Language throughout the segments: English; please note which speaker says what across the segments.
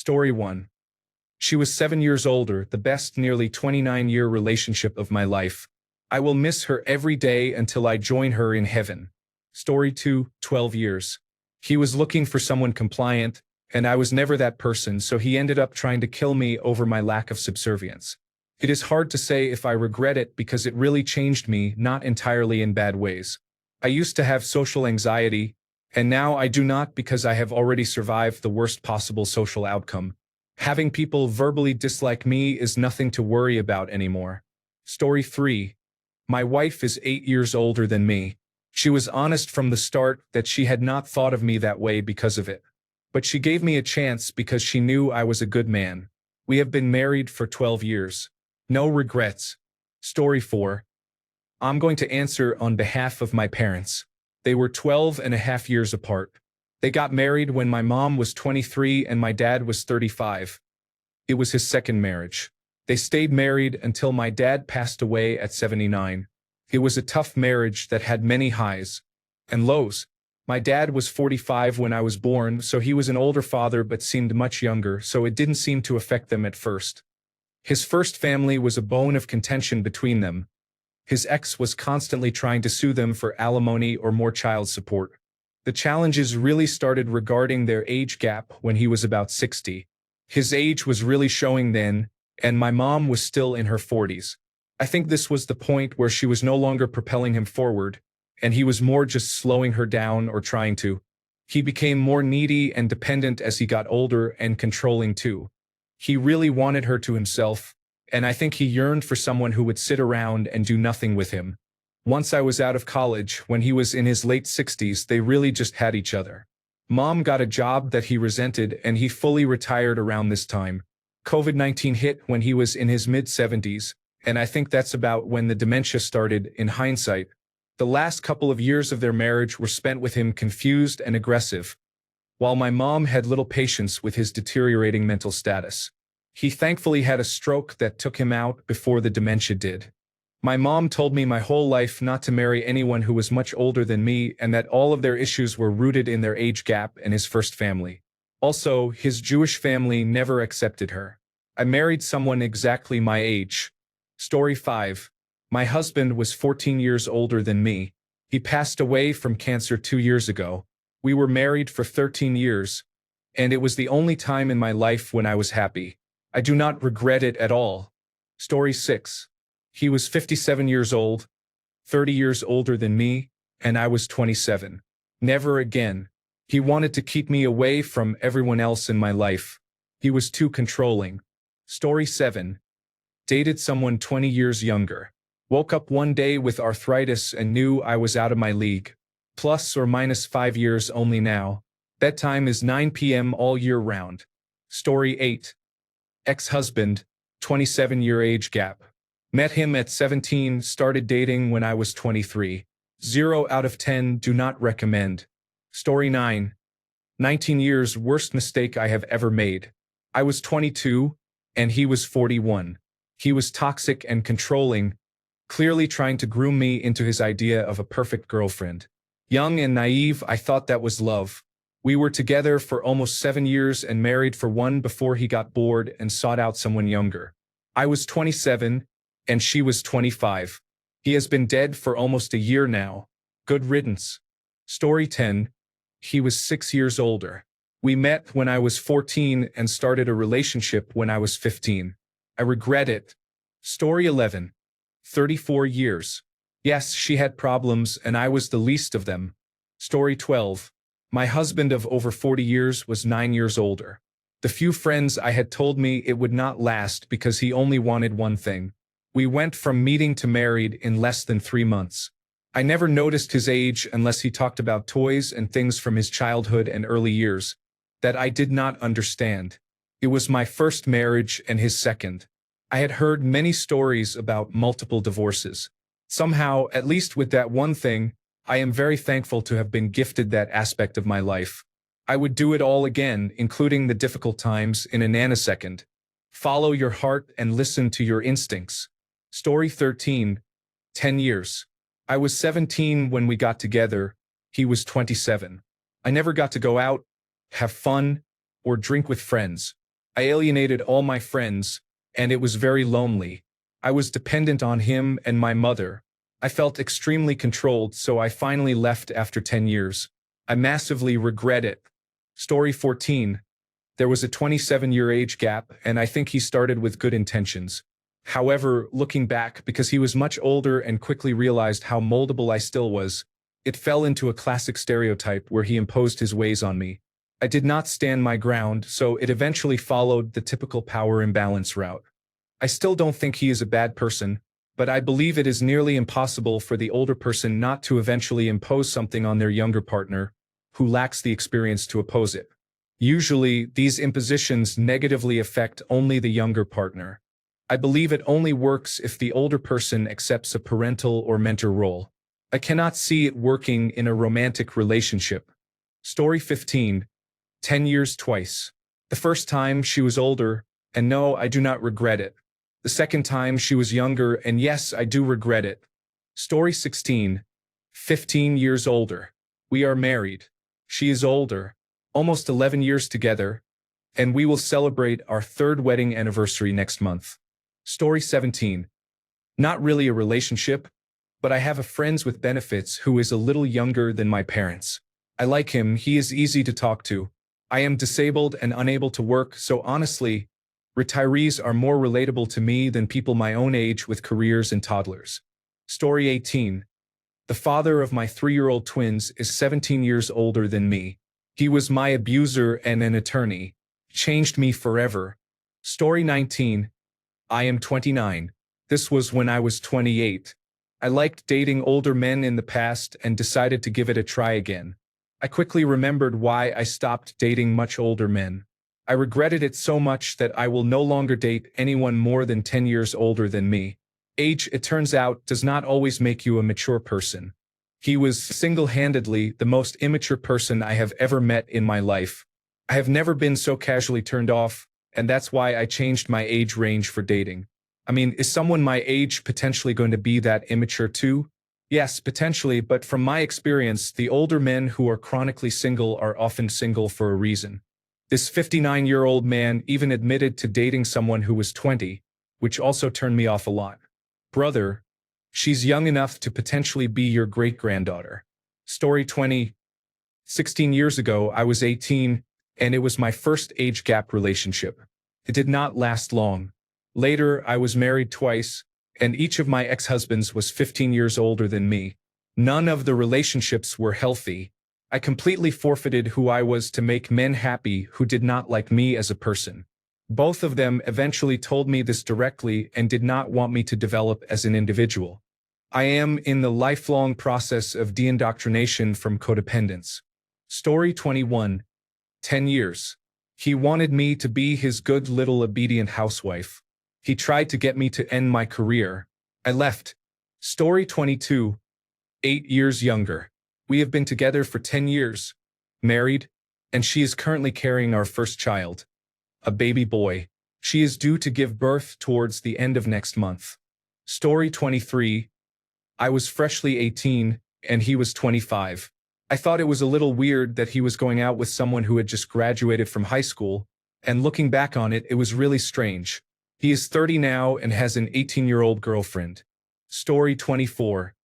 Speaker 1: Story 1. She was 7 years older, the best nearly 29-year relationship of my life. I will miss her every day until I join her in heaven. Story 2, 12 years. He was looking for someone compliant, and I was never that person, so he ended up trying to kill me over my lack of subservience. It is hard to say if I regret it because it really changed me, not entirely in bad ways. I used to have social anxiety, and now I do not because I have already survived the worst possible social outcome. Having people verbally dislike me is nothing to worry about anymore. Story 3. My wife is 8 years older than me. She was honest from the start that she had not thought of me that way because of it. But she gave me a chance because she knew I was a good man. We have been married for 12 years. No regrets. Story 4. I'm going to answer on behalf of my parents. They were 12 and a half years apart. They got married when my mom was 23 and my dad was 35. It was his second marriage. They stayed married until my dad passed away at 79. It was a tough marriage that had many highs and lows. My dad was 45 when I was born, so he was an older father but seemed much younger, so it didn't seem to affect them at first. His first family was a bone of contention between them. His ex was constantly trying to sue them for alimony or more child support. The challenges really started regarding their age gap when he was about 60. His age was really showing then, and my mom was still in her 40s. I think this was the point where she was no longer propelling him forward, and he was more just slowing her down or trying to. He became more needy and dependent as he got older and controlling too. He really wanted her to himself, and I think he yearned for someone who would sit around and do nothing with him. Once I was out of college, when he was in his late 60s, they really just had each other. Mom got a job that he resented and he fully retired around this time. COVID-19 hit when he was in his mid-70s, and I think that's about when the dementia started, in hindsight. The last couple of years of their marriage were spent with him confused and aggressive, while my mom had little patience with his deteriorating mental status. He thankfully had a stroke that took him out before the dementia did. My mom told me my whole life not to marry anyone who was much older than me and that all of their issues were rooted in their age gap and his first family. Also, his Jewish family never accepted her. I married someone exactly my age. Story 5. My husband was 14 years older than me. He passed away from cancer 2 years ago. We were married for 13 years, and it was the only time in my life when I was happy. I do not regret it at all. Story 6. He was 57 years old, 30 years older than me, and I was 27. Never again. He wanted to keep me away from everyone else in my life. He was too controlling. Story 7. Dated someone 20 years younger. Woke up one day with arthritis and knew I was out of my league. Plus or minus 5 years only now. Bedtime is 9 p.m. all year round. Story 8. Ex-husband, 27-year age gap. Met him at 17, started dating when I was 23. 0 out of 10, do not recommend. Story 9. 19 years, worst mistake I have ever made. I was 22, and he was 41. He was toxic and controlling, clearly trying to groom me into his idea of a perfect girlfriend. Young and naive, I thought that was love. We were together for almost 7 years and married for 1 before he got bored and sought out someone younger. I was 27, and she was 25. He has been dead for almost a year now. Good riddance. Story 10. He was 6 years older. We met when I was 14 and started a relationship when I was 15. I regret it. Story 11. 34 years. Yes, she had problems and I was the least of them. Story 12. My husband of over 40 years was 9 years older. The few friends I had told me it would not last because he only wanted one thing. We went from meeting to married in less than 3 months. I never noticed his age unless he talked about toys and things from his childhood and early years that I did not understand. It was my first marriage and his second. I had heard many stories about multiple divorces. Somehow, at least with that one thing, I am very thankful to have been gifted that aspect of my life. I would do it all again, including the difficult times, in a nanosecond. Follow your heart and listen to your instincts. Story 13. 10 years. I was 17 when we got together. He was 27. I never got to go out, have fun, or drink with friends. I alienated all my friends, and it was very lonely. I was dependent on him and my mother. I felt extremely controlled, so I finally left after 10 years. I massively regret it. Story 14. There was a 27-year age gap, and I think he started with good intentions. However, looking back, because he was much older and quickly realized how moldable I still was, it fell into a classic stereotype where he imposed his ways on me. I did not stand my ground, so it eventually followed the typical power imbalance route. I still don't think he is a bad person, but I believe it is nearly impossible for the older person not to eventually impose something on their younger partner, who lacks the experience to oppose it. Usually, these impositions negatively affect only the younger partner. I believe it only works if the older person accepts a parental or mentor role. I cannot see it working in a romantic relationship. Story 15. 10 years twice. The first time she was older, and no, I do not regret it. The second time she was younger, and yes, I do regret it. Story 16. 15 years older. We are married. She is older, almost 11 years together, and we will celebrate our third wedding anniversary next month. Story 17. Not really a relationship, but I have a friends with benefits who is a little younger than my parents. I like him, he is easy to talk to. I am disabled and unable to work, so honestly, retirees are more relatable to me than people my own age with careers and toddlers. Story 18. The father of my 3-year-old twins is 17 years older than me. He was my abuser and an attorney. Changed me forever. Story 19. I am 29. This was when I was 28. I liked dating older men in the past and decided to give it a try again. I quickly remembered why I stopped dating much older men. I regretted it so much that I will no longer date anyone more than 10 years older than me. Age, it turns out, does not always make you a mature person. He was single-handedly the most immature person I have ever met in my life. I have never been so casually turned off, and that's why I changed my age range for dating. I mean, is someone my age potentially going to be that immature too? Yes, potentially, but from my experience, the older men who are chronically single are often single for a reason. This 59-year-old man even admitted to dating someone who was 20, which also turned me off a lot. Brother, she's young enough to potentially be your great-granddaughter. Story 20. 16 years ago, I was 18, and it was my first age gap relationship. It did not last long. Later, I was married twice, and each of my ex-husbands was 15 years older than me. None of the relationships were healthy. I completely forfeited who I was to make men happy who did not like me as a person. Both of them eventually told me this directly and did not want me to develop as an individual. I am in the lifelong process of de-indoctrination from codependence. Story 21. 10 years. He wanted me to be his good little obedient housewife. He tried to get me to end my career. I left. Story 22. 8 years younger. We have been together for 10 years, married, and she is currently carrying our first child, a baby boy. She is due to give birth towards the end of next month. Story 23. I was freshly 18, and he was 25. I thought it was a little weird that he was going out with someone who had just graduated from high school, and looking back on it, it was really strange. He is 30 now and has an 18-year-old girlfriend. Story 24.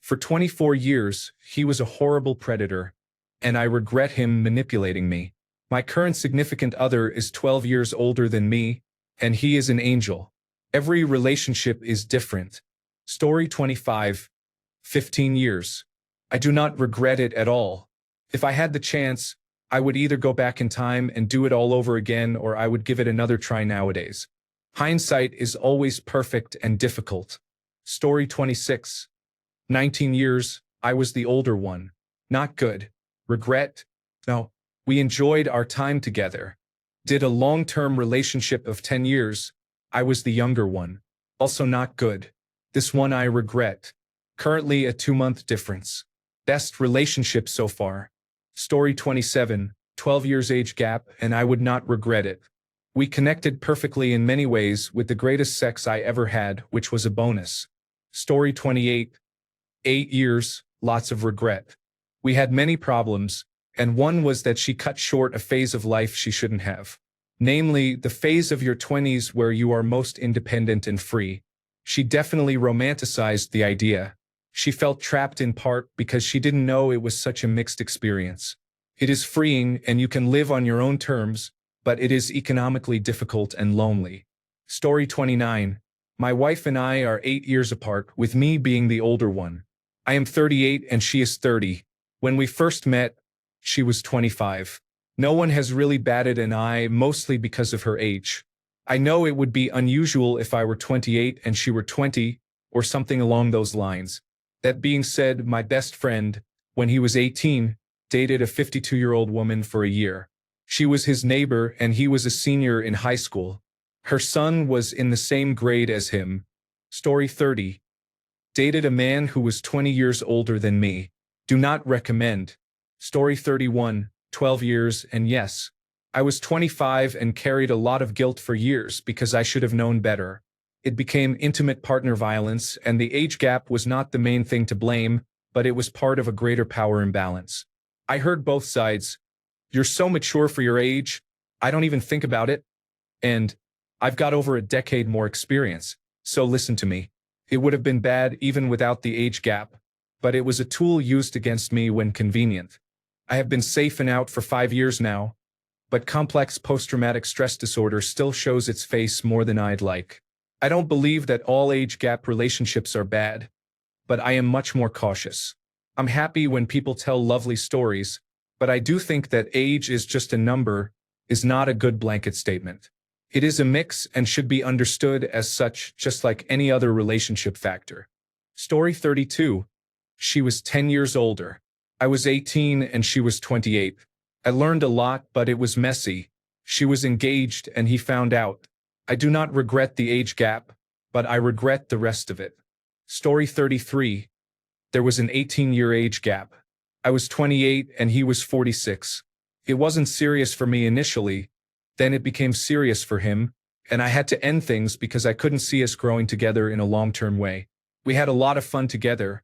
Speaker 1: For 24 years, he was a horrible predator, and I regret him manipulating me. My current significant other is 12 years older than me, and he is an angel. Every relationship is different. Story 25. 15 years. I do not regret it at all. If I had the chance, I would either go back in time and do it all over again, or I would give it another try nowadays. Hindsight is always perfect and difficult. Story 26. 19 years, I was the older one. Not good. Regret? No. We enjoyed our time together. Did a long-term relationship of 10 years. I was the younger one. Also not good. This one I regret. Currently a 2-month difference. Best relationship so far. Story 27. 12 years age gap, and I would not regret it. We connected perfectly in many ways with the greatest sex I ever had, which was a bonus. Story 28. 8 years, lots of regret. We had many problems, and one was that she cut short a phase of life she shouldn't have. namely the phase of your 20s where you are most independent and free. She definitely romanticized the idea. She felt trapped in part because she didn't know it was such a mixed experience. It is freeing and you can live on your own terms, but it is economically difficult and lonely. Story 29. My wife and I are 8 years apart, with me being the older one. I am 38 and she is 30. When we first met, she was 25. No one has really batted an eye, mostly because of her age. I know it would be unusual if I were 28 and she were 20, or something along those lines. That being said, my best friend, when he was 18, dated a 52-year-old woman for a year. She was his neighbor and he was a senior in high school. Her son was in the same grade as him. Story 30. Dated a man who was 20 years older than me. Do not recommend. Story 31. 12 years, and yes, I was 25 and carried a lot of guilt for years because I should have known better. It became intimate partner violence, and the age gap was not the main thing to blame, but it was part of a greater power imbalance. I heard both sides. You're so mature for your age, I don't even think about it. And I've got over a decade more experience, so listen to me. It would have been bad even without the age gap, but it was a tool used against me when convenient. I have been safe and out for 5 years now, but complex post-traumatic stress disorder still shows its face more than I'd like. I don't believe that all age gap relationships are bad, but I am much more cautious. I'm happy when people tell lovely stories, but I do think that age is just a number is not a good blanket statement. It is a mix and should be understood as such, just like any other relationship factor. Story 32. She was 10 years older. I was 18 and she was 28. I learned a lot, but it was messy. She was engaged and he found out. I do not regret the age gap, but I regret the rest of it. Story 33. There was an 18-year age gap. I was 28 and he was 46. It wasn't serious for me initially, then it became serious for him, and I had to end things because I couldn't see us growing together in a long-term way. We had a lot of fun together,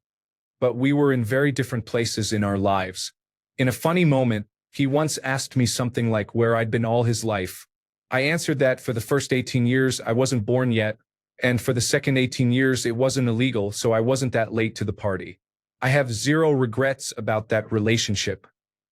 Speaker 1: but we were in very different places in our lives. In a funny moment, he once asked me something like where I'd been all his life. I answered that for the first 18 years I wasn't born yet, and for the second 18 years it wasn't illegal, so I wasn't that late to the party. I have zero regrets about that relationship.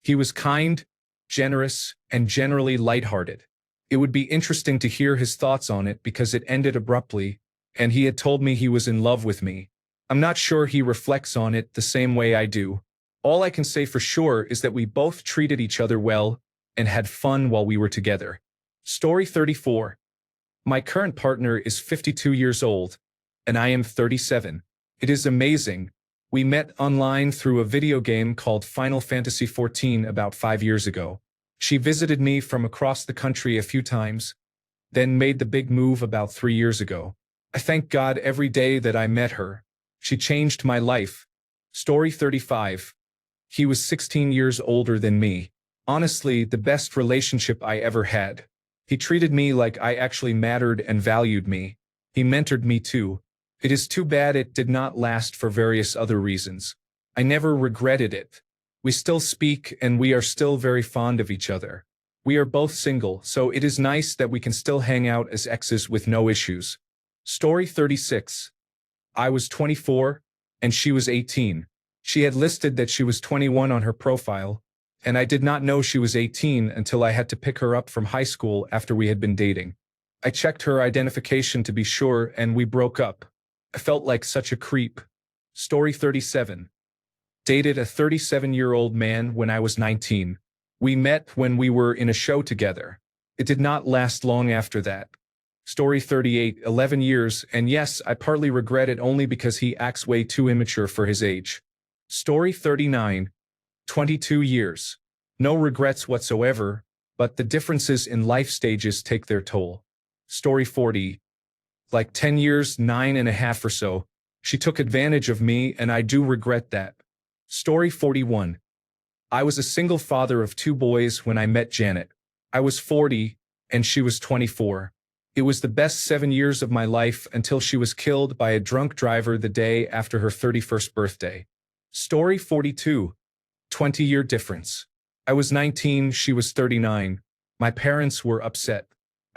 Speaker 1: He was kind, generous, and generally lighthearted. It would be interesting to hear his thoughts on it because it ended abruptly, and he had told me he was in love with me. I'm not sure he reflects on it the same way I do. All I can say for sure is that we both treated each other well and had fun while we were together. Story 34. My current partner is 52 years old, and I am 37. It is amazing. We met online through a video game called Final Fantasy XIV about 5 years ago. She visited me from across the country a few times, then made the big move about 3 years ago. I thank God every day that I met her. She changed my life. Story 35. He was 16 years older than me. Honestly, the best relationship I ever had. He treated me like I actually mattered and valued me. He mentored me too. It is too bad it did not last for various other reasons. I never regretted it. We still speak and we are still very fond of each other. We are both single, so it is nice that we can still hang out as exes with no issues. Story 36. I was 24, and she was 18. She had listed that she was 21 on her profile, and I did not know she was 18 until I had to pick her up from high school after we had been dating. I checked her identification to be sure, and we broke up. I felt like such a creep. Story 37. Dated a 37-year-old man when I was 19. We met when we were in a show together. It did not last long after that. Story 38, 11 years, and yes, I partly regret it only because he acts way too immature for his age. Story 39, 22 years. No regrets whatsoever, but the differences in life stages take their toll. Story 40, like 10 years, 9.5 or so. She took advantage of me, and I do regret that. Story 41. I was a single father of 2 boys when I met Janet. I was 40, and she was 24. It was the best 7 years of my life until she was killed by a drunk driver the day after her 31st birthday. Story 42. 20-year difference. I was 19, she was 39. My parents were upset.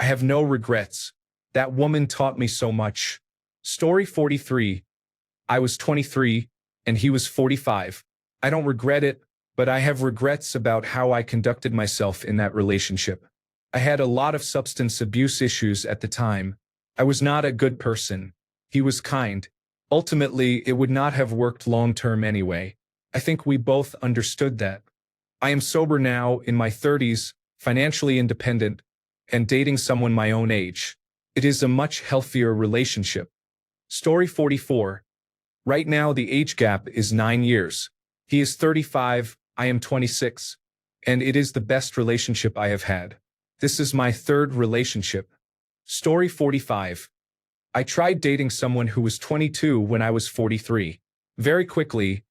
Speaker 1: I have no regrets. That woman taught me so much. Story 43. I was 23, and he was 45. I don't regret it, but I have regrets about how I conducted myself in that relationship. I had a lot of substance abuse issues at the time. I was not a good person. He was kind. Ultimately, it would not have worked long-term anyway. I think we both understood that. I am sober now, in my 30s, financially independent, and dating someone my own age. It is a much healthier relationship. Story 44. Right now the age gap is 9 years. He is 35, I am 26, and it is the best relationship I have had. This is my third relationship. Story 45. I tried dating someone who was 22 when I was 43. Very quickly,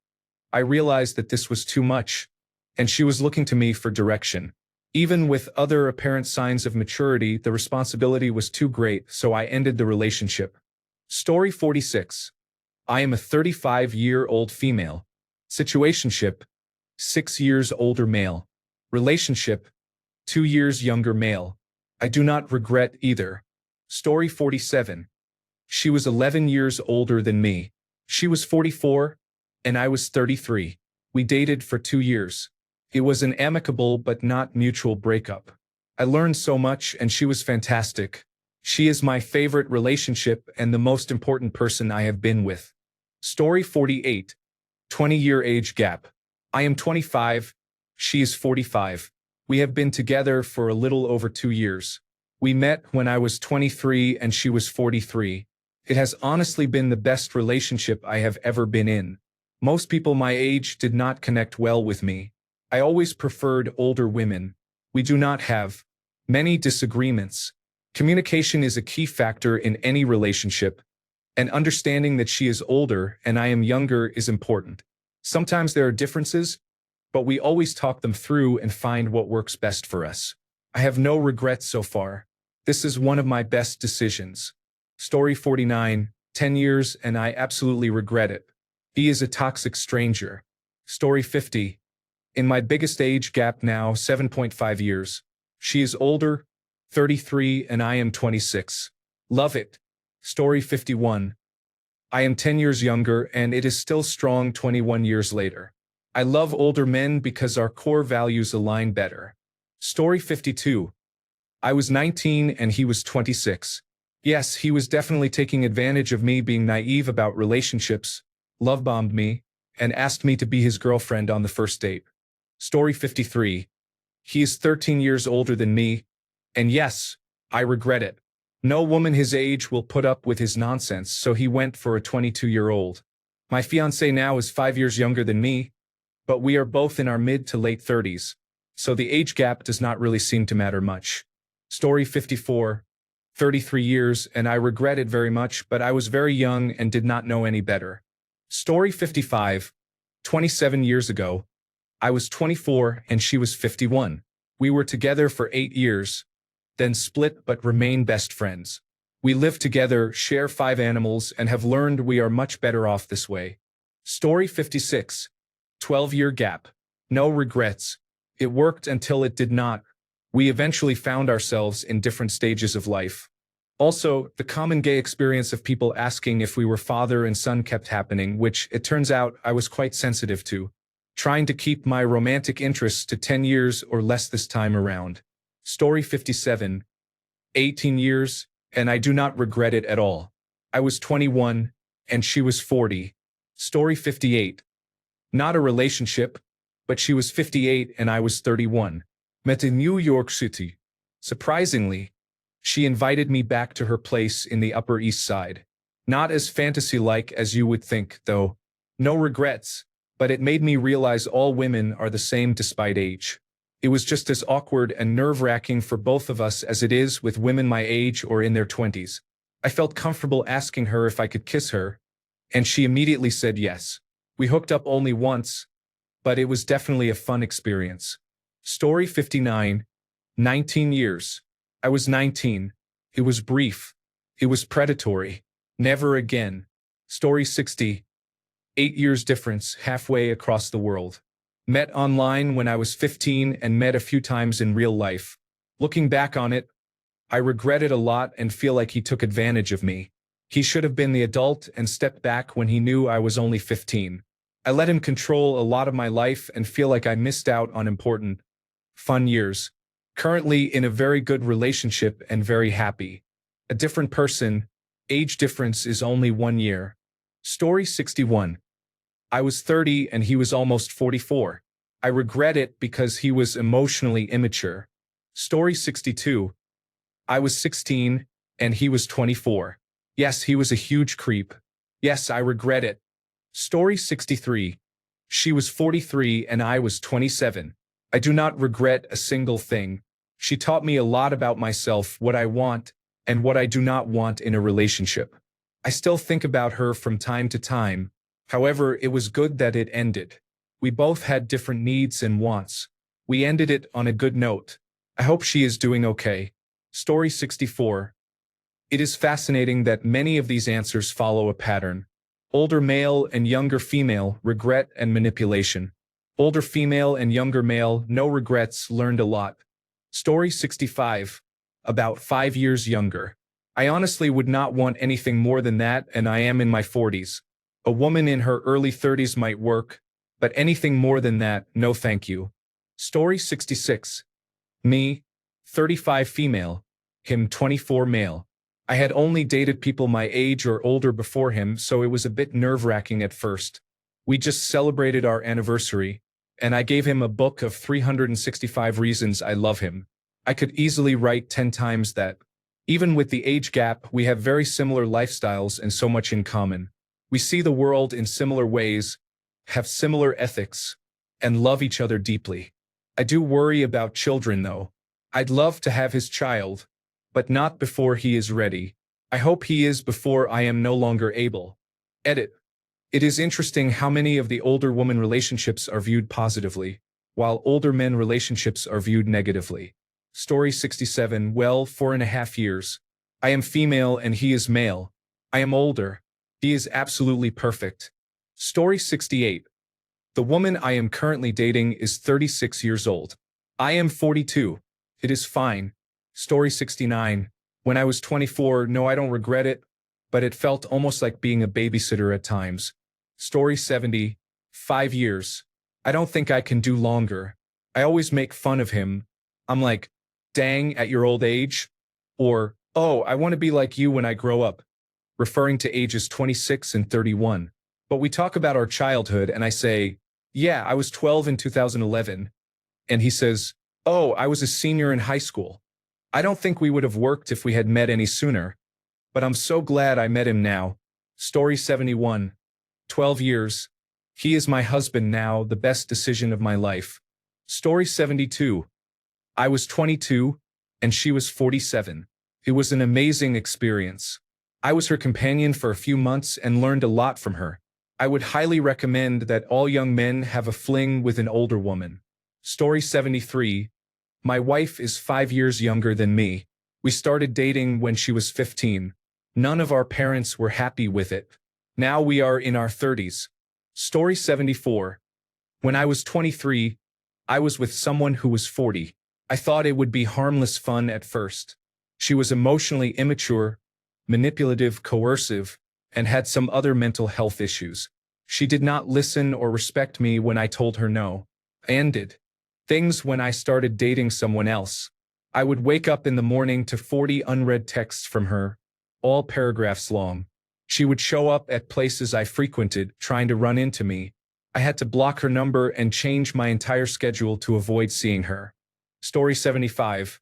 Speaker 1: I realized that this was too much, and she was looking to me for direction. Even with other apparent signs of maturity, the responsibility was too great, so I ended the relationship. Story 46. I am a 35-year-old female. Situationship, 6 years older male. Relationship, 2 years younger male. I do not regret either. Story 47. She was 11 years older than me. She was 44, and I was 33. We dated for 2 years. It was an amicable but not mutual breakup. I learned so much, and she was fantastic. She is my favorite relationship and the most important person I have been with. Story 48. 20-year age gap. I am 25. She is 45. We have been together for a little over 2 years. We met when I was 23 and she was 43. It has honestly been the best relationship I have ever been in. Most people my age did not connect well with me. I always preferred older women. We do not have many disagreements. Communication is a key factor in any relationship, and understanding that she is older and I am younger is important. Sometimes there are differences, but we always talk them through and find what works best for us. I have no regrets so far. This is one of my best decisions. Story 49. 10 years and I absolutely regret it. He is a toxic stranger. Story 50. In my biggest age gap now, 7.5 years. She is older, 33, and I am 26. Love it. Story 51. I am 10 years younger and it is still strong 21 years later. I love older men because our core values align better. Story 52. I was 19 and he was 26. Yes, he was definitely taking advantage of me being naive about relationships, love-bombed me, and asked me to be his girlfriend on the first date. Story 53. He is 13 years older than me, and yes, I regret it. No woman his age will put up with his nonsense, so he went for a 22-year-old. My fiancé now is 5 years younger than me, but we are both in our mid to late 30s, so the age gap does not really seem to matter much. Story 54. 33 years, and I regret it very much, but I was very young and did not know any better. Story 55. 27 years ago, I was 24 and she was 51. We were together for 8 years, then split but remain best friends. We live together, share 5 animals, and have learned we are much better off this way. Story 56. 12-year gap. No regrets. It worked until it did not. We eventually found ourselves in different stages of life. Also, the common gay experience of people asking if we were father and son kept happening, which, it turns out, I was quite sensitive to. Trying to keep my romantic interests to 10 years or less this time around. Story 57. 18 years, and I do not regret it at all. I was 21, and she was 40. Story 58. Not a relationship, but she was 58 and I was 31. Met in New York City. Surprisingly, she invited me back to her place in the Upper East Side. Not as fantasy-like as you would think, though. No regrets, but it made me realize all women are the same despite age. It was just as awkward and nerve-wracking for both of us as it is with women my age or in their 20s. I felt comfortable asking her if I could kiss her, and she immediately said yes. We hooked up only once, but it was definitely a fun experience. Story 59. 19 years. I was 19. It was brief. It was predatory. Never again. Story 60. 8 years difference, halfway across the world. Met online when I was 15 and met a few times in real life. Looking back on it, I regret it a lot and feel like he took advantage of me. He should have been the adult and stepped back when he knew I was only 15. I let him control a lot of my life and feel like I missed out on important, fun years. Currently in a very good relationship and very happy. A different person, age difference is only 1 year. Story 61. I was 30 and he was almost 44. I regret it because he was emotionally immature. Story 62. I was 16 and he was 24. Yes, he was a huge creep. Yes, I regret it. Story 63. She was 43 and I was 27. I do not regret a single thing. She taught me a lot about myself, what I want, and what I do not want in a relationship. I still think about her from time to time. However, it was good that it ended. We both had different needs and wants. We ended it on a good note. I hope she is doing okay. Story 64. It is fascinating that many of these answers follow a pattern. Older male and younger female, regret and manipulation. Older female and younger male, no regrets, learned a lot. Story 65. About 5 years younger. I honestly would not want anything more than that, and I am in my 40s. A woman in her early 30s might work, but anything more than that, no thank you. Story 66. Me, 35 female. Him 24 male. I had only dated people my age or older before him, so it was a bit nerve-wracking at first. We just celebrated our anniversary, and I gave him a book of 365 reasons I love him. I could easily write 10 times that. Even with the age gap, we have very similar lifestyles and so much in common. We see the world in similar ways, have similar ethics, and love each other deeply. I do worry about children though. I'd love to have his child, but not before he is ready. I hope he is before I am no longer able. Edit. It is interesting how many of the older woman relationships are viewed positively, while older men relationships are viewed negatively. Story 67. Well, 4.5 years. I am female and he is male. I am older. He is absolutely perfect. Story 68. The woman I am currently dating is 36 years old. I am 42. It is fine. Story 69. When I was 24, no, I don't regret it, but it felt almost like being a babysitter at times. Story 70. 5 years. I don't think I can do longer. I always make fun of him. I'm like, dang, at your old age? Or, oh, I want to be like you when I grow up, referring to ages 26 and 31. But we talk about our childhood and I say, yeah, I was 12 in 2011. And he says, oh, I was a senior in high school. I don't think we would have worked if we had met any sooner. But I'm so glad I met him now. Story 71. 12 years. He is my husband now, the best decision of my life. Story 72. I was 22, and she was 47. It was an amazing experience. I was her companion for a few months and learned a lot from her. I would highly recommend that all young men have a fling with an older woman. Story 73. My wife is 5 years younger than me. We started dating when she was 15. None of our parents were happy with it. Now we are in our 30s. Story 74. When I was 23, I was with someone who was 40. I thought it would be harmless fun at first. She was emotionally immature, manipulative, coercive, and had some other mental health issues. She did not listen or respect me when I told her no. I ended things when I started dating someone else. I would wake up in the morning to 40 unread texts from her, all paragraphs long. She would show up at places I frequented, trying to run into me. I had to block her number and change my entire schedule to avoid seeing her. Story 75.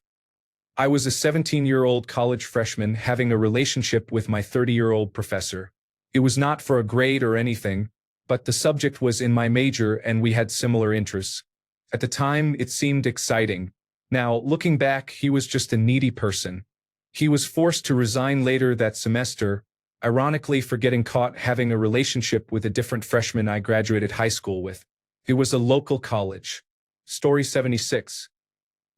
Speaker 1: I was a 17-year-old college freshman having a relationship with my 30-year-old professor. It was not for a grade or anything, but the subject was in my major and we had similar interests. At the time, it seemed exciting. Now, looking back, he was just a needy person. He was forced to resign later that semester, ironically for getting caught having a relationship with a different freshman I graduated high school with. It was a local college. Story 76.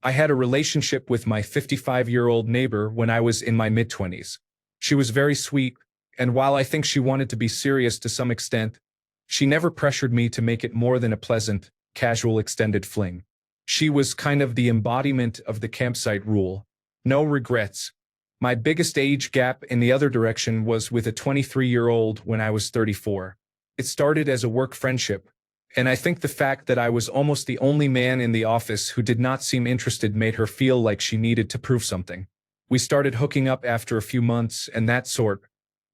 Speaker 1: I had a relationship with my 55-year-old neighbor when I was in my mid-20s. She was very sweet, and while I think she wanted to be serious to some extent, she never pressured me to make it more than a pleasant, casual extended fling. She was kind of the embodiment of the campsite rule. No regrets. My biggest age gap in the other direction was with a 23-year-old when I was 34. It started as a work friendship, and I think the fact that I was almost the only man in the office who did not seem interested made her feel like she needed to prove something. We started hooking up after a few months, and that sort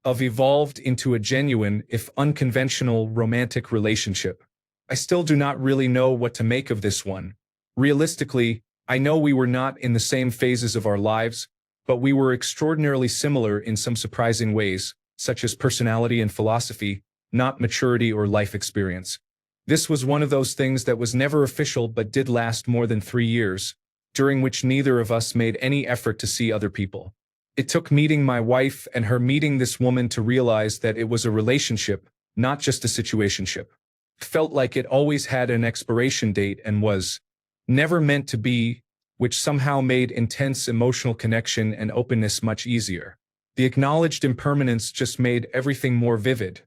Speaker 1: of evolved into a genuine, if unconventional, romantic relationship. I still do not really know what to make of this one. Realistically, I know we were not in the same phases of our lives, but we were extraordinarily similar in some surprising ways, such as personality and philosophy, not maturity or life experience. This was one of those things that was never official but did last more than 3 years, during which neither of us made any effort to see other people. It took meeting my wife and her meeting this woman to realize that it was a relationship, not just a situationship. Felt like it always had an expiration date and was never meant to be, which somehow made intense emotional connection and openness much easier. The acknowledged impermanence just made everything more vivid,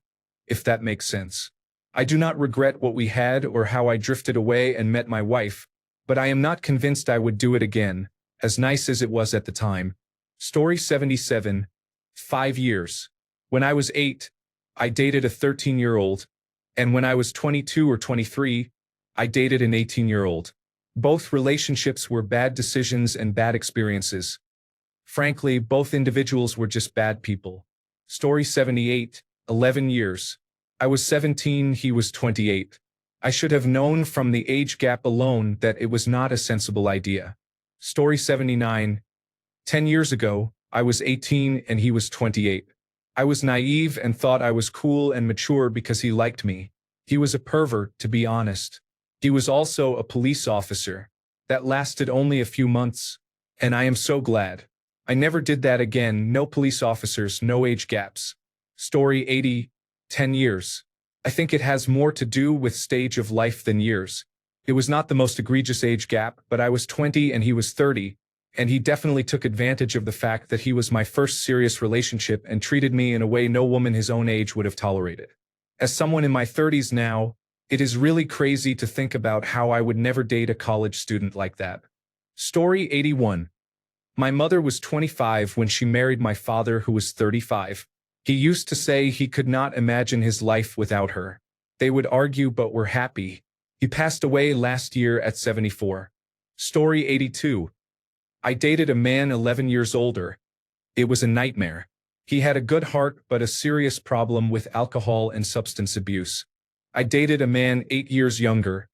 Speaker 1: if that makes sense. I do not regret what we had or how I drifted away and met my wife, but I am not convinced I would do it again, as nice as it was at the time. Story 77. 5 years. When I was 8, I dated a 13-year-old, and when I was 22 or 23, I dated an 18-year-old. Both relationships were bad decisions and bad experiences. Frankly, both individuals were just bad people. Story 78. 11 years. I was 17, he was 28. I should have known from the age gap alone that it was not a sensible idea. Story 79. 10 years ago, I was 18 and he was 28. I was naive and thought I was cool and mature because he liked me. He was a pervert, to be honest. He was also a police officer. That lasted only a few months, and I am so glad. I never did that again. No police officers, no age gaps. Story 80. 10 years. I think it has more to do with stage of life than years. It was not the most egregious age gap, but I was 20 and he was 30, and he definitely took advantage of the fact that he was my first serious relationship and treated me in a way no woman his own age would have tolerated. As someone in my 30s now, it is really crazy to think about how I would never date a college student like that. Story 81. My mother was 25 when she married my father, who was 35. He used to say he could not imagine his life without her. They would argue but were happy. He passed away last year at 74. Story 82. I dated a man 11 years older. It was a nightmare. He had a good heart but a serious problem with alcohol and substance abuse. I dated a man 8 years younger.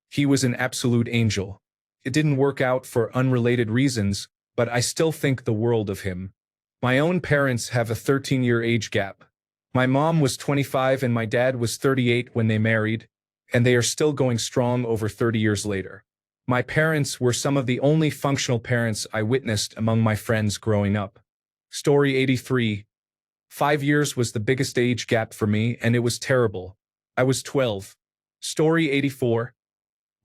Speaker 1: He was an absolute angel. It didn't work out for unrelated reasons, but I still think the world of him. My own parents have a 13-year age gap. My mom was 25 and my dad was 38 when they married, and they are still going strong over 30 years later. My parents were some of the only functional parents I witnessed among my friends growing up. Story 83. 5 years was the biggest age gap for me, and it was terrible. I was 12. Story 84.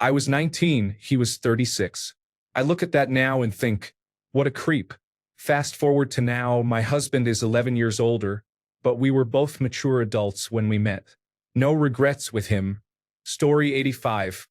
Speaker 1: I was 19, he was 36. I look at that now and think, what a creep. Fast forward to now, my husband is 11 years older, but we were both mature adults when we met. No regrets with him. Story 85.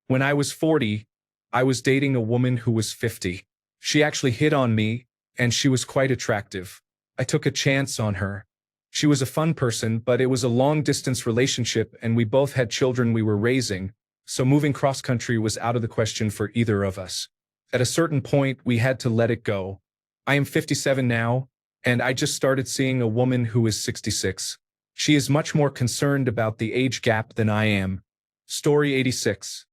Speaker 1: When I was 40, I was dating a woman who was 50. She actually hit on me, and she was quite attractive. I took a chance on her. She was a fun person, but it was a long-distance relationship and we both had children we were raising, so moving cross-country was out of the question for either of us. At a certain point, we had to let it go. I am 57 now, and I just started seeing a woman who is 66. She is much more concerned about the age gap than I am. Story 86.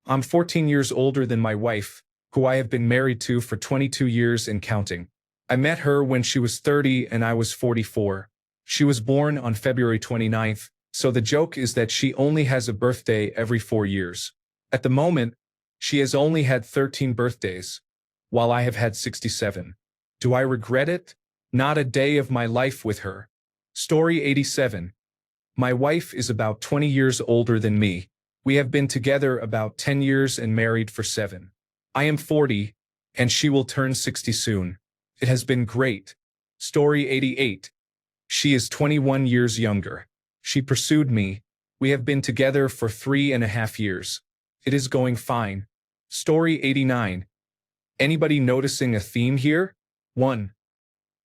Speaker 1: I'm 14 years older than my wife, who I have been married to for 22 years and counting. I met her when she was 30 and I was 44. She was born on February 29th, so the joke is that she only has a birthday every 4 years. At the moment, she has only had 13 birthdays, while I have had 67. Do I regret it? Not a day of my life with her. Story 87. My wife is about 20 years older than me. We have been together about 10 years and married for 7. I am 40, and she will turn 60 soon. It has been great. Story 88. She is 21 years younger. She pursued me. We have been together for 3.5 years. It is going fine. Story 89. Anybody noticing a theme here? 1.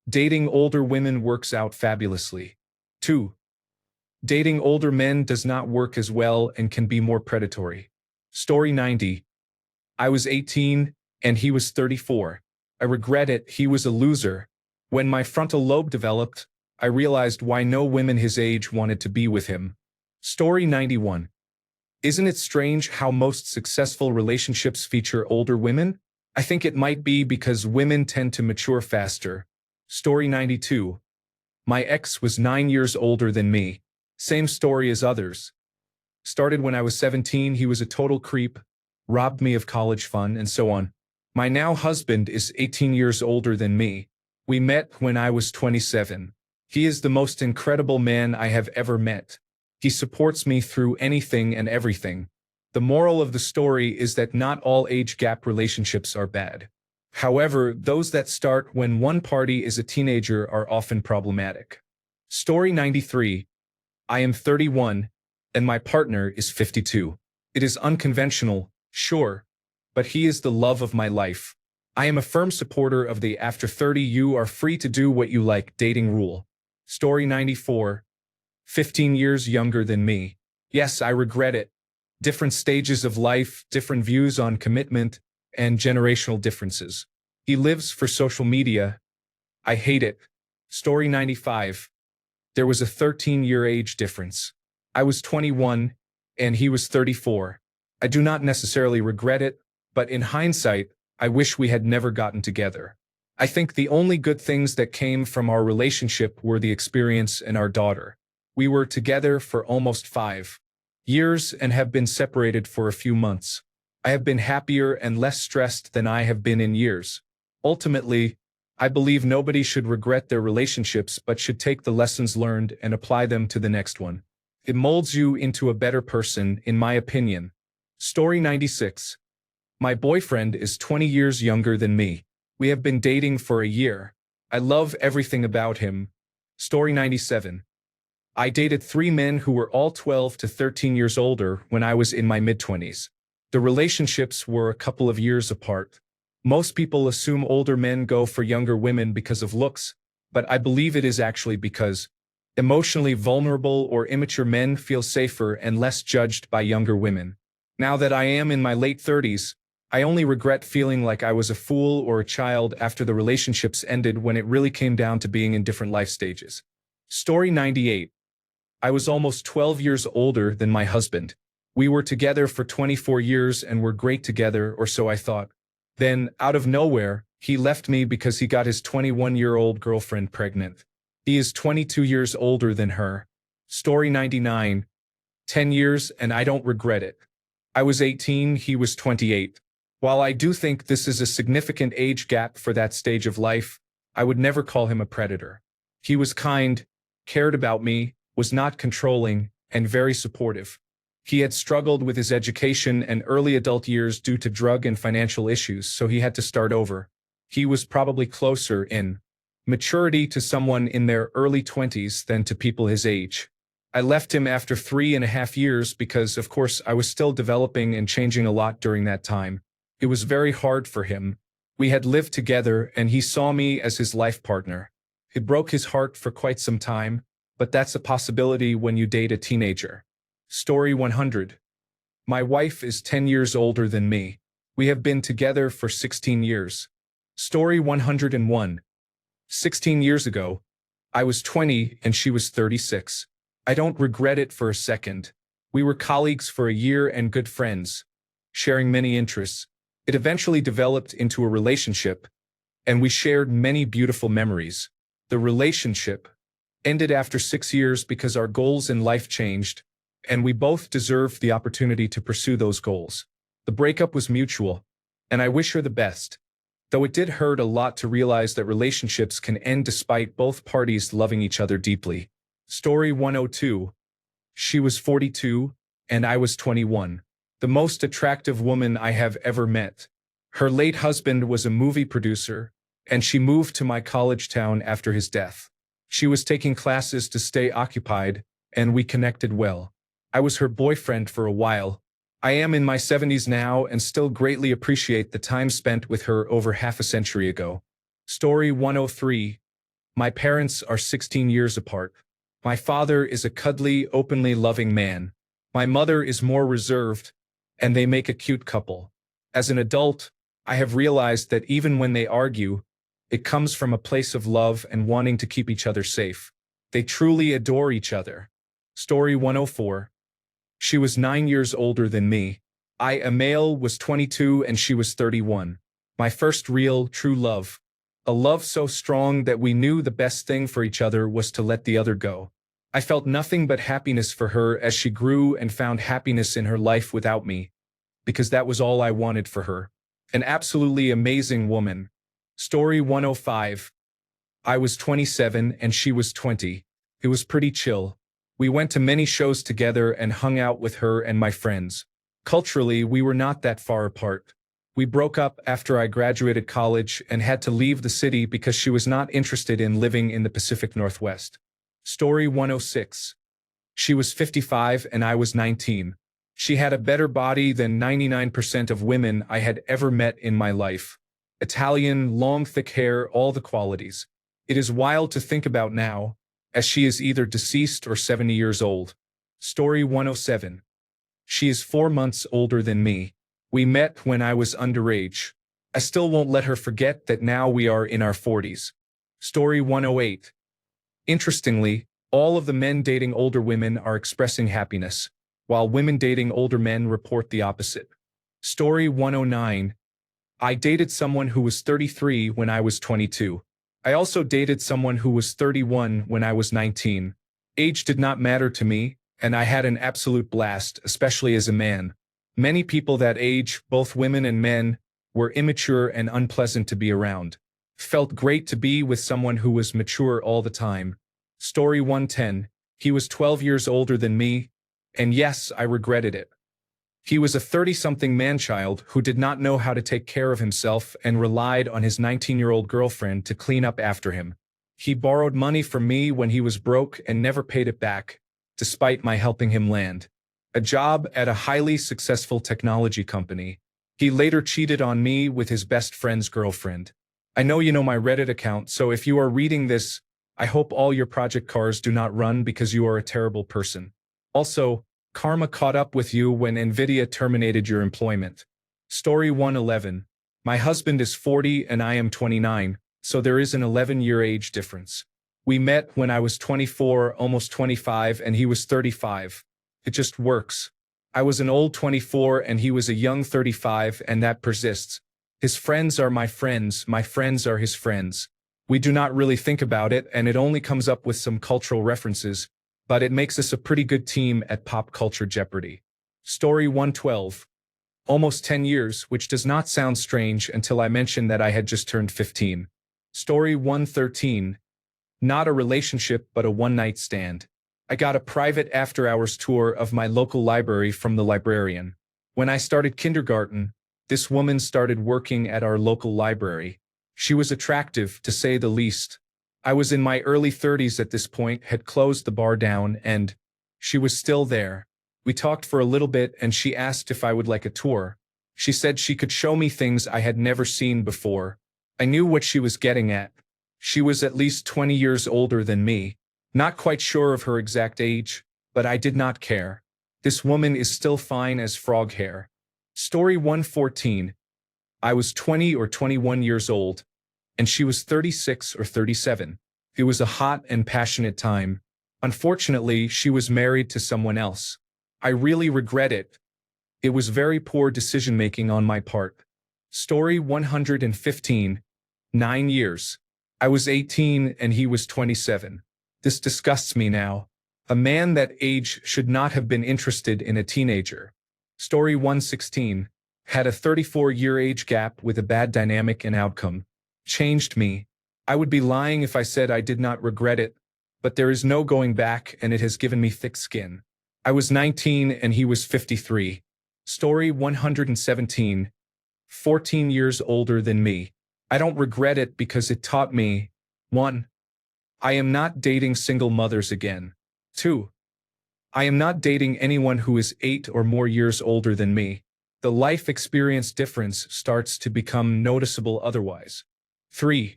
Speaker 1: Dating older women works out fabulously. 2. Dating older men does not work as well and can be more predatory. Story 90. I was 18 and he was 34. I regret it, he was a loser. When my frontal lobe developed, I realized why no women his age wanted to be with him. Story 91. Isn't it strange how most successful relationships feature older women? I think it might be because women tend to mature faster. Story 92. My ex was 9 years older than me. Same story as others. Started when I was 17, he was a total creep, robbed me of college fund, and so on. My now husband is 18 years older than me. We met when I was 27. He is the most incredible man I have ever met. He supports me through anything and everything. The moral of the story is that not all age gap relationships are bad. However, those that start when one party is a teenager are often problematic. Story 93. I am 31, and my partner is 52. It is unconventional, sure, but he is the love of my life. I am a firm supporter of the after 30 you are free to do what you like dating rule. Story 94. 15 years younger than me. Yes, I regret it. Different stages of life, different views on commitment, and generational differences. He lives for social media. I hate it. Story 95. There was a 13-year age difference. I was 21, and he was 34. I do not necessarily regret it, but in hindsight, I wish we had never gotten together. I think the only good things that came from our relationship were the experience and our daughter. We were together for almost 5 years and have been separated for a few months. I have been happier and less stressed than I have been in years. Ultimately, I believe nobody should regret their relationships but should take the lessons learned and apply them to the next one. It molds you into a better person, in my opinion. Story 96. My boyfriend is 20 years younger than me. We have been dating for a year. I love everything about him. Story 97. I dated 3 men who were all 12 to 13 years older when I was in my mid-20s. The relationships were a couple of years apart. Most people assume older men go for younger women because of looks, but I believe it is actually because emotionally vulnerable or immature men feel safer and less judged by younger women. Now that I am in my late 30s, I only regret feeling like I was a fool or a child after the relationships ended when it really came down to being in different life stages. Story 98. I was almost 12 years older than my husband. We were together for 24 years and were great together, or so I thought. Then, out of nowhere, he left me because he got his 21-year-old girlfriend pregnant. He is 22 years older than her. Story 99. 10 years and I don't regret it. I was 18, he was 28. While I do think this is a significant age gap for that stage of life, I would never call him a predator. He was kind, cared about me, was not controlling, and very supportive. He had struggled with his education and early adult years due to drug and financial issues, so he had to start over. He was probably closer in maturity to someone in their early 20s than to people his age. I left him after 3.5 years because, of course, I was still developing and changing a lot during that time. It was very hard for him. We had lived together and he saw me as his life partner. It broke his heart for quite some time, but that's a possibility when you date a teenager. Story 100. My wife is 10 years older than me. We have been together for 16 years. Story 101. 16 years ago, I was 20 and she was 36. I don't regret it for a second. We were colleagues for a year and good friends, sharing many interests. It eventually developed into a relationship, and we shared many beautiful memories. The relationship ended after 6 years because our goals in life changed, and we both deserved the opportunity to pursue those goals. The breakup was mutual, and I wish her the best, though it did hurt a lot to realize that relationships can end despite both parties loving each other deeply. Story 102. She was 42, and I was 21. The most attractive woman I have ever met. Her late husband was a movie producer, and she moved to my college town after his death. She was taking classes to stay occupied, and we connected well. I was her boyfriend for a while, I am in my 70s now and still greatly appreciate the time spent with her over half a century ago. Story 103. My parents are 16 years apart. My father is a cuddly, openly loving man. My mother is more reserved, and they make a cute couple. As an adult, I have realized that even when they argue, it comes from a place of love and wanting to keep each other safe. They truly adore each other. Story 104. She was 9 years older than me. I, a male, was 22 and she was 31. My first real, true love. A love so strong that we knew the best thing for each other was to let the other go. I felt nothing but happiness for her as she grew and found happiness in her life without me, because that was all I wanted for her. An absolutely amazing woman. Story 105. I was 27 and she was 20. It was pretty chill. We went to many shows together and hung out with her and my friends. Culturally, we were not that far apart. We broke up after I graduated college and had to leave the city because she was not interested in living in the Pacific Northwest. Story 106. She was 55 and I was 19. She had a better body than 99% of women I had ever met in my life. Italian, long thick hair, all the qualities. It is wild to think about now, as she is either deceased or 70 years old. Story 107. She is 4 months older than me. We met when I was underage. I still won't let her forget that now we are in our 40s. Story 108. Interestingly, all of the men dating older women are expressing happiness, while women dating older men report the opposite. Story 109. I dated someone who was 33 when I was 22. I also dated someone who was 31 when I was 19. Age did not matter to me, and I had an absolute blast, especially as a man. Many people that age, both women and men, were immature and unpleasant to be around. Felt great to be with someone who was mature all the time. Story 110. He was 12 years older than me, and yes, I regretted it. He was a 30-something man-child who did not know how to take care of himself and relied on his 19-year-old girlfriend to clean up after him. He borrowed money from me when he was broke and never paid it back, despite my helping him land a job at a highly successful technology company. He later cheated on me with his best friend's girlfriend. I know you know my Reddit account, so if you are reading this, I hope all your project cars do not run because you are a terrible person. Also, karma caught up with you when Nvidia terminated your employment. Story 111. My husband is 40 and I am 29, so there is an 11-year age difference. We met when I was 24, almost 25, and he was 35. It just works. I was an old 24 and he was a young 35, and that persists. His friends are my friends are his friends. We do not really think about it, and it only comes up with some cultural references, but it makes us a pretty good team at Pop Culture Jeopardy. Story 112. Almost 10 years, which does not sound strange until I mention that I had just turned 15. Story 113. Not a relationship, but a one-night stand. I got a private after-hours tour of my local library from the librarian. When I started kindergarten, this woman started working at our local library. She was attractive, to say the least. I was in my early 30s at this point, had closed the bar down, and she was still there. We talked for a little bit and she asked if I would like a tour. She said she could show me things I had never seen before. I knew what she was getting at. She was at least 20 years older than me. Not quite sure of her exact age, but I did not care. This woman is still fine as frog hair. Story 114. I was 20 or 21 years old, and she was 36 or 37. It was a hot and passionate time. Unfortunately, she was married to someone else. I really regret it. It was very poor decision-making on my part. Story 115. 9 years. I was 18 and he was 27. This disgusts me now. A man that age should not have been interested in a teenager. Story 116. Had a 34-year age gap with a bad dynamic and outcome. Changed me. I would be lying if I said I did not regret it, but there is no going back and it has given me thick skin. I was 19 and he was 53. Story 117. 14 years older than me. I don't regret it because it taught me 1. I am not dating single mothers again. 2. I am not dating anyone who is 8 or more years older than me. The life experience difference starts to become noticeable otherwise. 3.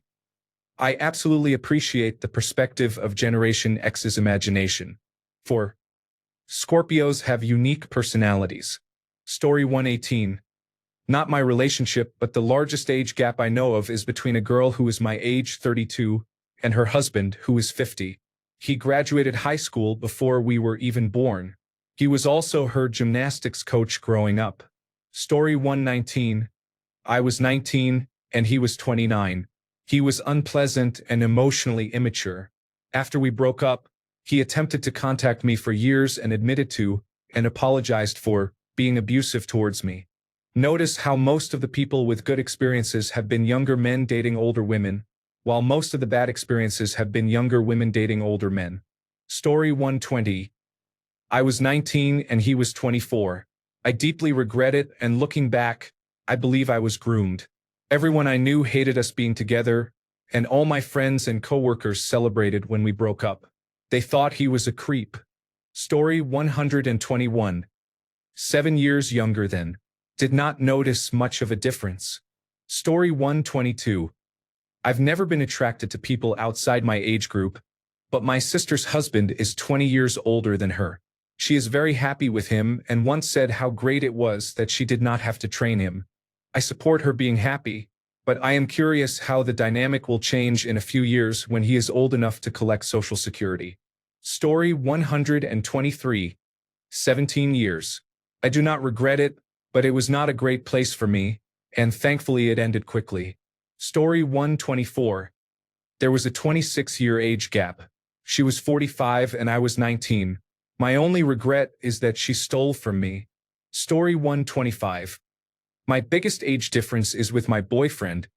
Speaker 1: I absolutely appreciate the perspective of Generation X's imagination. 4. Scorpios have unique personalities. Story 118. Not my relationship, but the largest age gap I know of is between a girl who is my age 32 and her husband who is 50. He graduated high school before we were even born. He was also her gymnastics coach growing up. Story 119. I was 19 and he was 29. He was unpleasant and emotionally immature. After we broke up, he attempted to contact me for years and admitted to, and apologized for, being abusive towards me. Notice how most of the people with good experiences have been younger men dating older women, while most of the bad experiences have been younger women dating older men. Story 120. I was 19 and he was 24. I deeply regret it, and looking back, I believe I was groomed. Everyone I knew hated us being together, and all my friends and coworkers celebrated when we broke up. They thought he was a creep. Story 121. 7 years younger than. Did not notice much of a difference. Story 122. I've never been attracted to people outside my age group, but my sister's husband is 20 years older than her. She is very happy with him and once said how great it was that she did not have to train him. I support her being happy, but I am curious how the dynamic will change in a few years when he is old enough to collect Social Security. Story 123. 17 years. I do not regret it, but it was not a great place for me, and thankfully it ended quickly. Story 124. There was a 26-year age gap. She was 45 and I was 19. My only regret is that she stole from me. Story 125. My biggest age difference is with my boyfriend,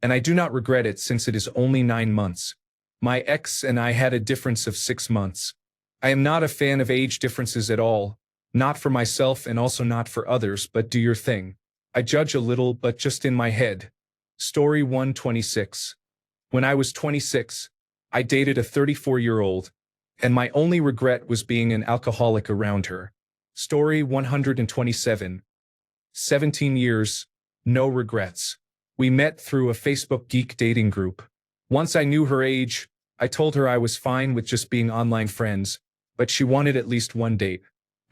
Speaker 1: and I do not regret it since it is only 9 months. My ex and I had a difference of 6 months. I am not a fan of age differences at all, not for myself and also not for others, but do your thing. I judge a little, but just in my head. Story 126. When I was 26, I dated a 34-year-old, and my only regret was being an alcoholic around her. Story 127. 17 years, no regrets. We met through a Facebook geek dating group. Once I knew her age, I told her I was fine with just being online friends, but she wanted at least one date.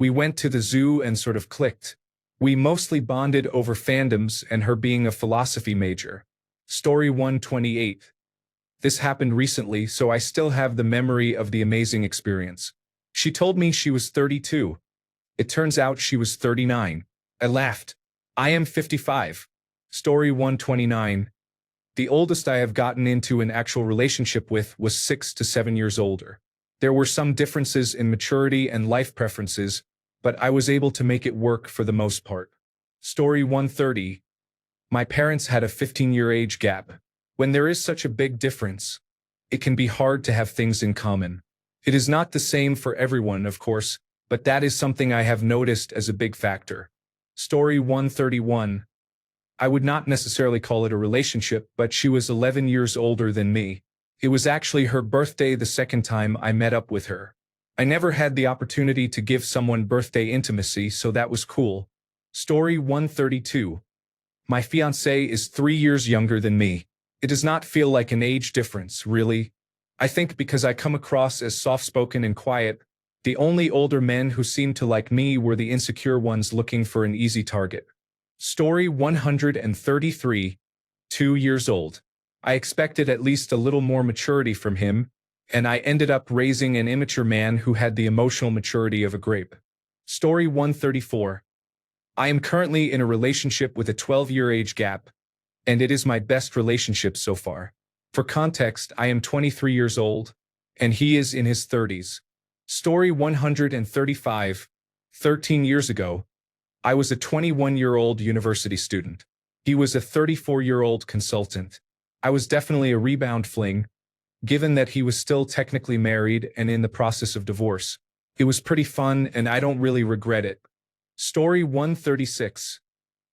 Speaker 1: We went to the zoo and sort of clicked. We mostly bonded over fandoms and her being a philosophy major. Story 128. This happened recently, so I still have the memory of the amazing experience. She told me she was 32. It turns out she was 39. I laughed. I am 55. Story 129. The oldest I have gotten into an actual relationship with was 6 to 7 years older. There were some differences in maturity and life preferences, but I was able to make it work for the most part. Story 130. My parents had a 15-year age gap. When there is such a big difference, it can be hard to have things in common. It is not the same for everyone, of course, but that is something I have noticed as a big factor. Story 131. I would not necessarily call it a relationship, but she was 11 years older than me. It was actually her birthday the second time I met up with her. I never had the opportunity to give someone birthday intimacy, so that was cool. Story 132. My fiancé is 3 years younger than me. It does not feel like an age difference, really. I think because I come across as soft-spoken and quiet, the only older men who seemed to like me were the insecure ones looking for an easy target. Story 133. 2 years old. I expected at least a little more maturity from him, and I ended up raising an immature man who had the emotional maturity of a grape. Story 134. I am currently in a relationship with a 12-year age gap, and it is my best relationship so far. For context, I am 23 years old, and he is in his 30s. Story 135. 13 years ago, I was a 21-year-old university student. He was a 34-year-old consultant. I was definitely a rebound fling, given that he was still technically married and in the process of divorce. It was pretty fun, and I don't really regret it. Story 136.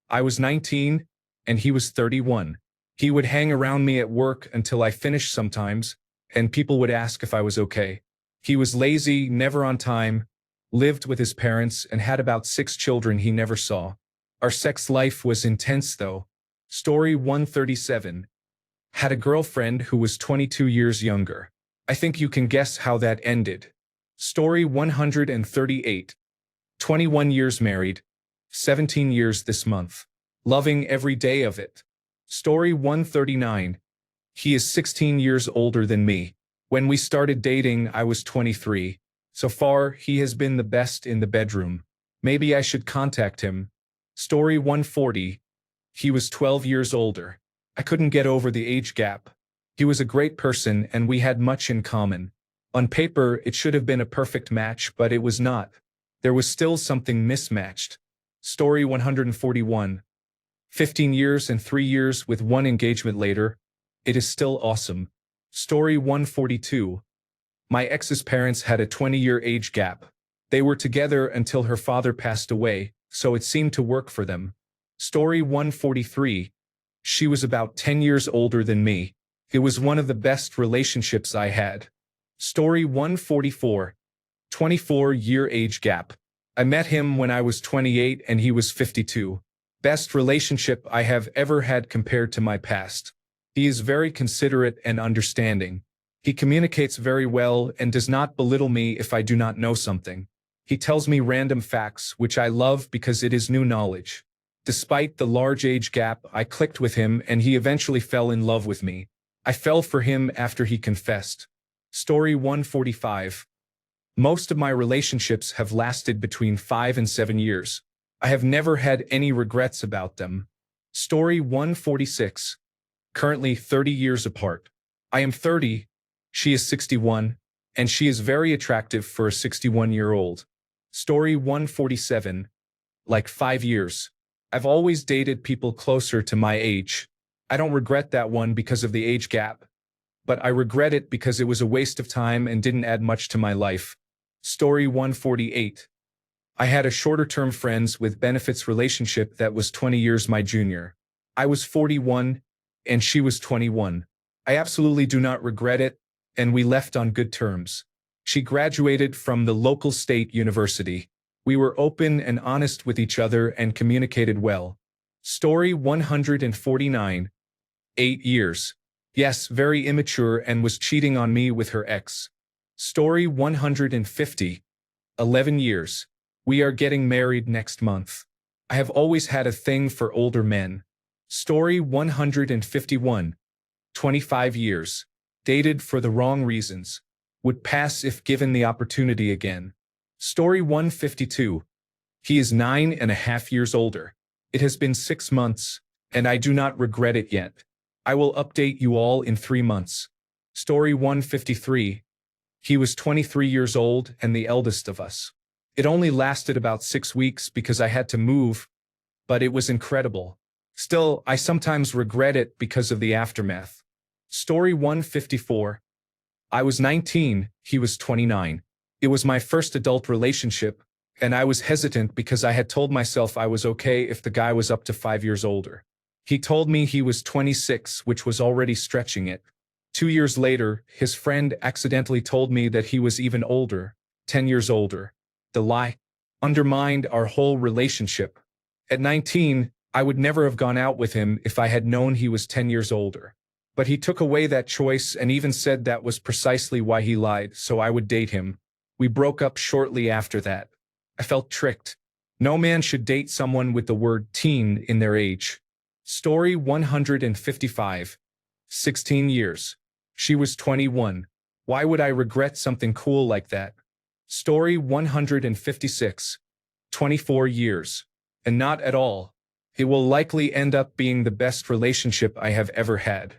Speaker 1: I was 19, and he was 31. He would hang around me at work until I finished sometimes, and people would ask if I was okay. He was lazy, never on time, lived with his parents, and had about 6 children he never saw. Our sex life was intense though. Story 137. Had a girlfriend who was 22 years younger. I think you can guess how that ended. Story 138. 21 years married. 17 years this month. Loving every day of it. Story 139. He is 16 years older than me. When we started dating, I was 23. So far, he has been the best in the bedroom. Maybe I should contact him. Story 140. He was 12 years older. I couldn't get over the age gap. He was a great person and we had much in common. On paper, it should have been a perfect match, but it was not. There was still something mismatched. Story 141. 15 years and 3 years with one engagement later. It is still awesome. Story 142. My ex's parents had a 20-year age gap. They were together until her father passed away, so it seemed to work for them. Story 143. She was about 10 years older than me. It was one of the best relationships I had. Story 144. 24-year age gap. I met him when I was 28 and he was 52. Best relationship I have ever had compared to my past. He is very considerate and understanding. He communicates very well and does not belittle me if I do not know something. He tells me random facts, which I love because it is new knowledge. Despite the large age gap, I clicked with him and he eventually fell in love with me. I fell for him after he confessed. Story 145. Most of my relationships have lasted between 5 and 7 years. I have never had any regrets about them. Story 146. Currently 30 years apart. I am 30, she is 61, and she is very attractive for a 61-year-old. Story 147. Like 5 years. I've always dated people closer to my age. I don't regret that one because of the age gap, but I regret it because it was a waste of time and didn't add much to my life. Story 148. I had a shorter-term friends with benefits relationship that was 20 years my junior. I was 41, and she was 21. I absolutely do not regret it, and we left on good terms. She graduated from the local state university. We were open and honest with each other and communicated well. Story 149. 8 years. Yes, very immature and was cheating on me with her ex. Story 150. 11 years. We are getting married next month. I have always had a thing for older men. Story 151. 25 years. Dated for the wrong reasons. Would pass if given the opportunity again. Story 152. He is 9.5 years older. It has been 6 months, and I do not regret it yet. I will update you all in 3 months. Story 153. He was 23 years old and the eldest of us. It only lasted about 6 weeks because I had to move, but it was incredible. Still, I sometimes regret it because of the aftermath. Story 154. I was 19, he was 29. It was my first adult relationship, and I was hesitant because I had told myself I was okay if the guy was up to 5 years older. He told me he was 26, which was already stretching it. 2 years later, his friend accidentally told me that he was even older, 10 years older. The lie undermined our whole relationship. At 19, I would never have gone out with him if I had known he was 10 years older. But he took away that choice and even said that was precisely why he lied, so I would date him. We broke up shortly after that. I felt tricked. No man should date someone with the word teen in their age. Story 155. 16 years. She was 21. Why would I regret something cool like that? Story 156. 24 years. And not at all. It will likely end up being the best relationship I have ever had.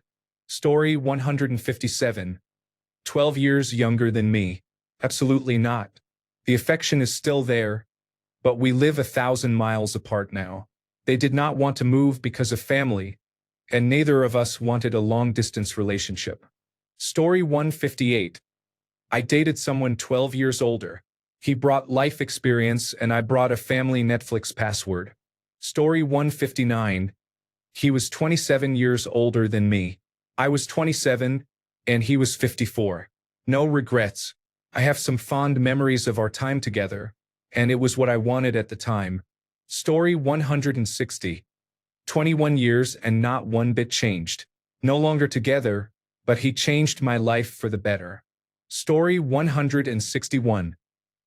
Speaker 1: Story 157. 12 years younger than me. Absolutely not. The affection is still there, but we live 1,000 miles apart now. They did not want to move because of family, and neither of us wanted a long-distance relationship. Story 158. I dated someone 12 years older. He brought life experience and I brought a family Netflix password. Story 159. He was 27 years older than me. I was 27, and he was 54. No regrets. I have some fond memories of our time together, and it was what I wanted at the time. Story 160. 21 years and not one bit changed. No longer together, but he changed my life for the better. Story 161.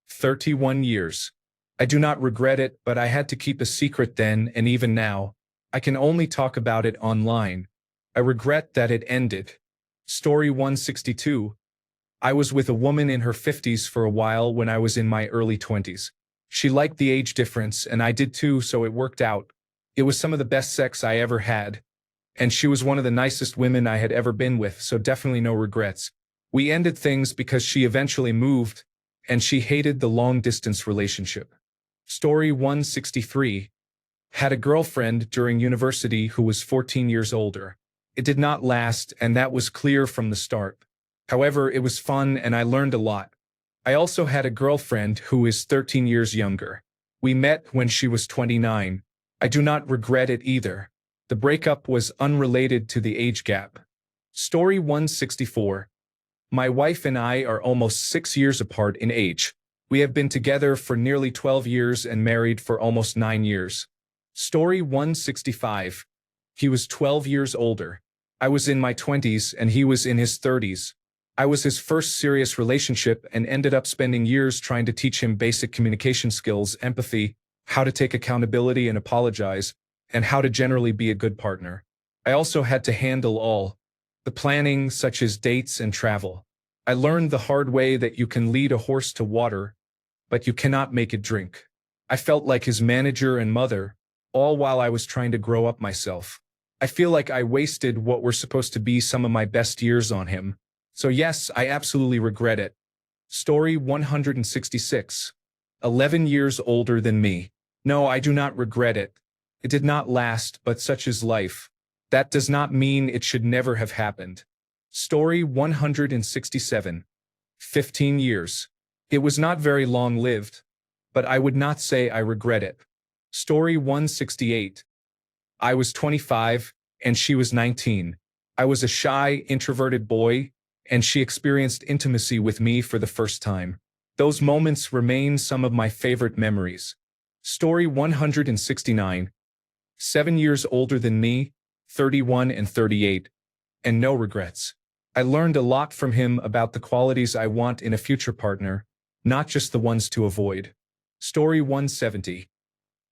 Speaker 1: 31 years. I do not regret it, but I had to keep a secret then and even now. I can only talk about it online. I regret that it ended. Story 162. I was with a woman in her 50s for a while when I was in my early 20s. She liked the age difference and I did too, so it worked out. It was some of the best sex I ever had. And she was one of the nicest women I had ever been with, so definitely no regrets. We ended things because she eventually moved, and she hated the long-distance relationship. Story 163. Had a girlfriend during university who was 14 years older. It did not last, and that was clear from the start. However, it was fun and I learned a lot. I also had a girlfriend who is 13 years younger. We met when she was 29. I do not regret it either. The breakup was unrelated to the age gap. Story 164. My wife and I are almost 6 years apart in age. We have been together for nearly 12 years and married for almost 9 years. Story 165. He was 12 years older. I was in my 20s and he was in his 30s. I was his first serious relationship and ended up spending years trying to teach him basic communication skills, empathy, how to take accountability and apologize, and how to generally be a good partner. I also had to handle all the planning, such as dates and travel. I learned the hard way that you can lead a horse to water, but you cannot make it drink. I felt like his manager and mother, all while I was trying to grow up myself. I feel like I wasted what were supposed to be some of my best years on him. So yes, I absolutely regret it. Story 166. 11 years older than me. No, I do not regret it. It did not last, but such is life. That does not mean it should never have happened. Story 167. 15 years. It was not very long-lived, but I would not say I regret it. Story 168. I was 25, and she was 19. I was a shy, introverted boy, and she experienced intimacy with me for the first time. Those moments remain some of my favorite memories. Story 169. 7 years older than me, 31 and 38, and no regrets. I learned a lot from him about the qualities I want in a future partner, not just the ones to avoid. Story 170.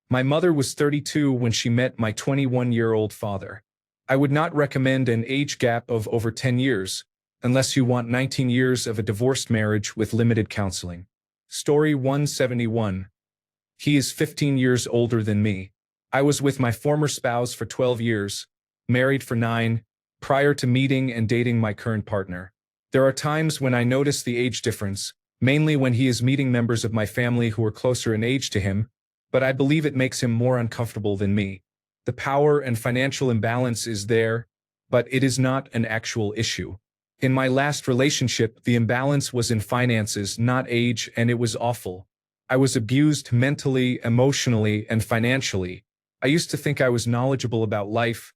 Speaker 1: My mother was 32 when she met my 21-year-old father. I would not recommend an age gap of over 10 years, unless you want 19 years of a divorced marriage with limited counseling. Story 171. He is 15 years older than me. I was with my former spouse for 12 years, married for 9, prior to meeting and dating my current partner. There are times when I notice the age difference, mainly when he is meeting members of my family who are closer in age to him, but I believe it makes him more uncomfortable than me. The power and financial imbalance is there, but it is not an actual issue. In my last relationship, the imbalance was in finances, not age, and it was awful. I was abused mentally, emotionally, and financially. I used to think I was knowledgeable about life,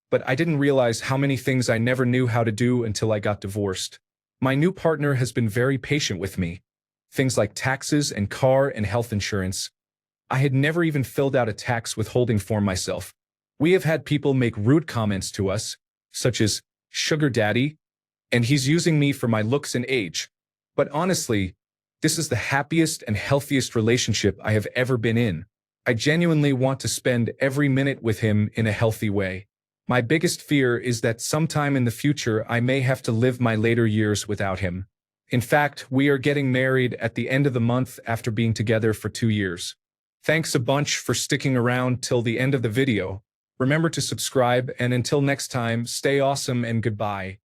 Speaker 1: but I didn't realize how many things I never knew how to do until I got divorced. My new partner has been very patient with me. Things like taxes and car and health insurance. I had never even filled out a tax withholding form myself. We have had people make rude comments to us, such as, "Sugar daddy," and he's using me for my looks and age. But honestly, this is the happiest and healthiest relationship I have ever been in. I genuinely want to spend every minute with him in a healthy way. My biggest fear is that sometime in the future I may have to live my later years without him. In fact, we are getting married at the end of the month after being together for 2 years. Thanks a bunch for sticking around till the end of the video. Remember to subscribe, and until next time, stay awesome and goodbye.